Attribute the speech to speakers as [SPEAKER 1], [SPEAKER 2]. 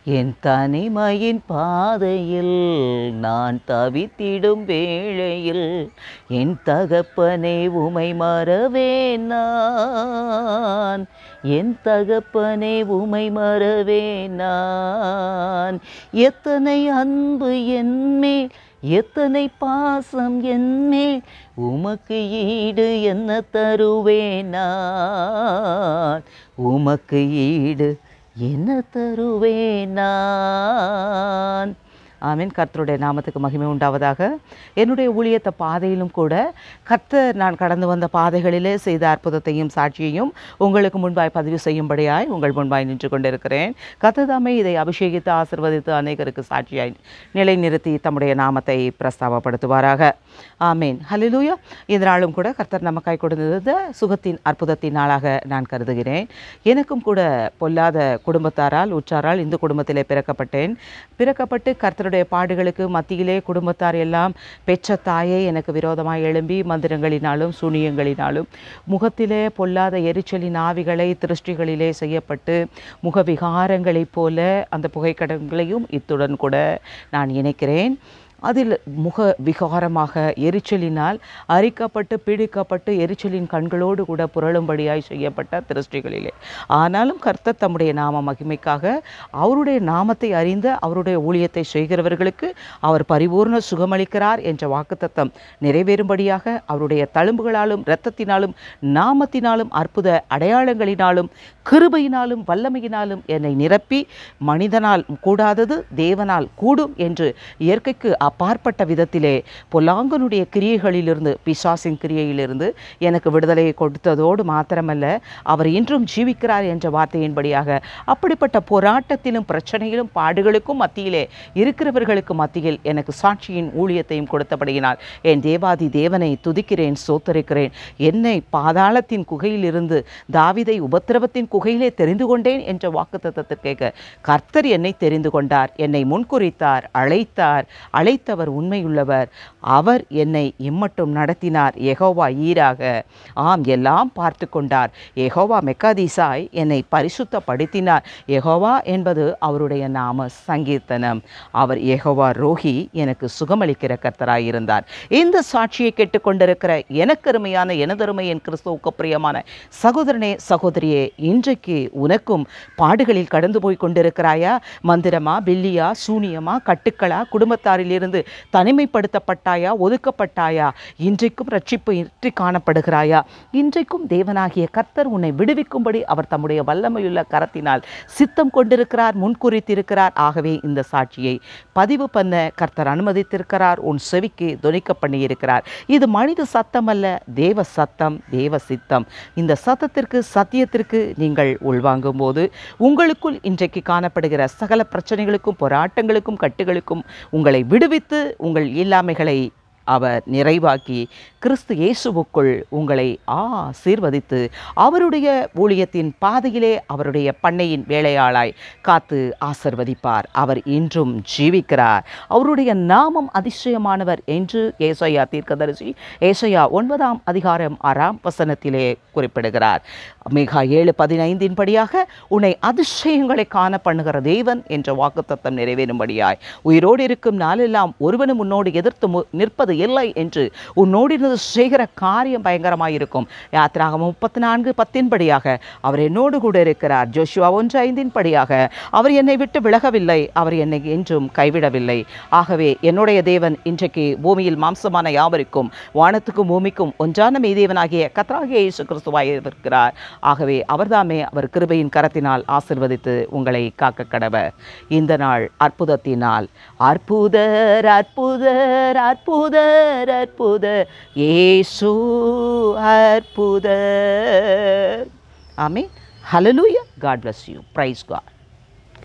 [SPEAKER 1] என் தனிமையின் பாதையில் நான் தவித்திடும் வேளையில் என் தகப்பனே உமை மறவேன் நான். என் தகப்பனே உமை மறவேன் நான். எத்தனை அன்பு என்மேல், எத்தனை பாசம் என்மேல், உமக்கு ஈடு என்ன தருவேன் நான். உமக்கு ஈடு என்ன தருவேன் நான். ஆமீன். கர்த்தருடைய நாமத்துக்கு மகிமை உண்டாவதாக. என்னுடைய ஊழியத்த பாதையிலும் கூட கர்த்தர் நான் கடந்து வந்த பாதைகளிலே செய்த அற்புதத்தையும் சாட்சியையும் உங்களுக்கு முன்பாய் பதிவு செய்யும்படியாய் உங்கள் முன்பாய் நின்று கொண்டிருக்கிறேன். கர்த்தர் தாமே இதை அபிஷேகித்து ஆசீர்வதித்து அநேகருக்கு சாட்சியாய் நிலைநிறுத்தி தம்முடைய நாமத்தை பிரஸ்தாபப்படுத்துவாராக. ஆமீன். ஹல்லேலூயா. இந்த நாளும் கூட கர்த்தர் நமக்காய் கொடுத்தது சுகத்தின் அற்புதத்தின் நாளாக நான் கருதுகிறேன். எனக்கும் கூட பொல்லாத குடும்பத்தாரால் உற்றாரால் இந்த குடும்பத்திலே பிறக்கப்பட்டு கர்த்தருடைய பாடுகளுக்கு மத்தியிலே குடும்பத்தார் எல்லாம் பெற்ற தாயே எனக்கு விரோதமாக எழும்பி மந்திரங்களினாலும் சூனியங்களினாலும் முகத்திலே பொல்லாத எரிச்சலின் ஆவிகளை திருஷ்டிகளிலே செய்யப்பட்டு முகவிகாரங்களைப் போல அந்த புகைக்கடங்களையும் இத்துடன் கூட நான் இணைக்கிறேன். அதில் முக விகாரமாக எரிச்சலினால் அரிக்கப்பட்டு பிடிக்கப்பட்டு எரிச்சலின் கண்களோடு கூட புரளும்படியாய் செய்யப்பட்ட திருஷ்டிகளிலே, ஆனாலும் கர்த்தர் தம்முடைய நாம மகிமைக்காக அவருடைய நாமத்தை அறிந்த அவருடைய ஊழியத்தை செய்கிறவர்களுக்கு அவர் பரிபூர்ண சுகமளிக்கிறார் என்ற வாக்குத்தத்தம் நிறைவேறும்படியாக அவருடைய தழும்புகளாலும் இரத்தத்தினாலும் நாமத்தினாலும் அற்புத அடையாளங்களினாலும் கிருபையினாலும் வல்லமையினாலும் என்னை நிரப்பி மனிதனால் கூடாதது தேவனால் கூடும் என்று இயற்கைக்கு அப்பாற்பட்ட விதத்திலே பொல்லாங்கனுடைய கிரியைகளிலிருந்து, பிசாசின் கிரியையிலிருந்து எனக்கு விடுதலையை கொடுத்ததோடு மாத்திரமல்ல, அவர் இன்றும் ஜீவிக்கிறார் என்ற வார்த்தையின்படியாக அப்படிப்பட்ட போராட்டத்திலும் பிரச்சனையிலும் பாடுகளுக்கும் மத்தியிலே இருக்கிறவர்களுக்கு மத்தியில் எனக்கு சாட்சியின் ஊழியத்தையும் கொடுத்தபடியினால் என் தேவாதி தேவனை துதிக்கிறேன், சோத்தரிக்கிறேன். என்னை பாதாளத்தின் குகையிலிருந்து தாவீதை உபத்திரவத்தின் குகையிலே தெரிந்து கொண்டேன் என்ற வாக்குத்தத்தத்திற்கேக கர்த்தர் என்னை தெரிந்து கொண்டார், என்னை முன்குறித்தார், அழைத்தவர் உண்மையுள்ளவர், அவர் என்னை இம்மட்டும் நடத்தினார். யெகோவா ஈராக, ஆம் எல்லாம் பார்த்து கொண்டார். யெகோவா மெக்காதீசாய் என்னை பரிசுத்தப்படுத்தினார். யெகோவா என்பது அவருடைய நாம சங்கீர்த்தனம். அவர் யெகோவா ரோஹி, எனக்கு சுகமளிக்கிற கர்த்தராயிருந்தார். இந்த சாட்சியை கேட்டுக்கொண்டிருக்கிற எனக்கு அருமையான எனதருமை என் கிறிஸ்துவுக்கு பிரியமான சகோதரனே சகோதரியே, இன்றைக்கு உனக்கும் பாடுகளில் கடந்து போய் கொண்டிருக்கிறாயா? மந்திரமா, பில்லியா, சூனியமா, கட்டுக்களா, குடும்பத்தாரிலிருந்து தனிமைப்படுத்தப்பட்டாயா, ஒதுக்கப்பட்டாயா? இன்றைக்கும் ரட்சிப்பு இன்றி காணப்படுகிறாயா? இன்றைக்கும் தேவனாகிய கர்த்தர் உன்னை விடுவிக்கும்படி அவர் தம்முடைய வல்லமையுள்ள கரத்தினால் சித்தம் கொண்டிருக்கிறார், முன்குறித்திருக்கிறார். ஆகவே இந்த சாட்சியை பதிவு பண்ண கர்த்தர் அனுமதித்திருக்கிறார், உன் செவிக்கு தொனிக்க பண்ணியிருக்கிறார். இது மனித சத்தம் அல்ல, தேவ சத்தம், தேவ சித்தம். இந்த சத்தத்திற்கு சத்தியத்திற்கு நீங்கள் உள்வாங்கும் போது உங்களுக்குள் இன்றைக்கு காணப்படுகிற சகல பிரச்சனைகளுக்கும் போராட்டங்களுக்கும் கட்டுகளுக்கும் உங்களை விடுவித்து உங்கள் இயலாமைகளை அவர் நிறைவாக்கி கிறிஸ்து இயேசுவுக்குள் உங்களை ஆசீர்வதித்து அவருடைய ஊழியத்தின் பாதையிலே அவருடைய பண்ணையின் வேலையாளாய் காத்து ஆசீர்வதிப்பார். அவர் இன்றும் ஜீவிக்கிறார். அவருடைய நாமம் அதிசயமானவர் என்று ஏசாயா தீர்க்கதரிசி ஏசாயா 9ஆம் அதிகாரம் 6ஆம் வசனத்திலே குறிப்பிடுகிறார். மிகா 7:15 படியாக உன்னை அதிசயங்களை காண பண்ணுகிற தேவன் என்ற வாக்குத்தத்தம் நிறைவேறும்படியாய் உயிரோடு இருக்கும் நாளெல்லாம் ஒருவனும் உன்னோடு எதிர்த்து நிற்பது இல்லை என்று உன்னோடு செய்கிற காரியம் பயங்கரமாயிருக்கும். யாத்திராகமம் 34:10 படியாக அவர் என்னோடு கூட இருக்கிறார். ஜோஷுவா 1:5 படியாக அவர் என்னை விட்டு விலகவில்லை, அவர் என்னை என்றும் கைவிடவில்லை. ஆகவே என்னுடைய தேவன் இன்றைக்கு பூமியில் மாம்சமான யாவருக்கும் வானத்துக்கும் பூமிக்கும் ஒன்றான மெய்தேவனாகிய கர்த்தராகிய இயேசு கிறிஸ்துவாய் இருக்கிறார். ஆகவே அவர்தாமே அவர் கிருபையின் கரத்தினால் ஆசீர்வதித்து உங்களை காக்க கடவர். இந்த நாள் அற்புதத்தினால் அற்புதர் அற்புதர் அற்புதர் அற்புதர் இயேசு அற்புதர். ஆமென். ஹல்லேலூயா. God bless you. Praise God.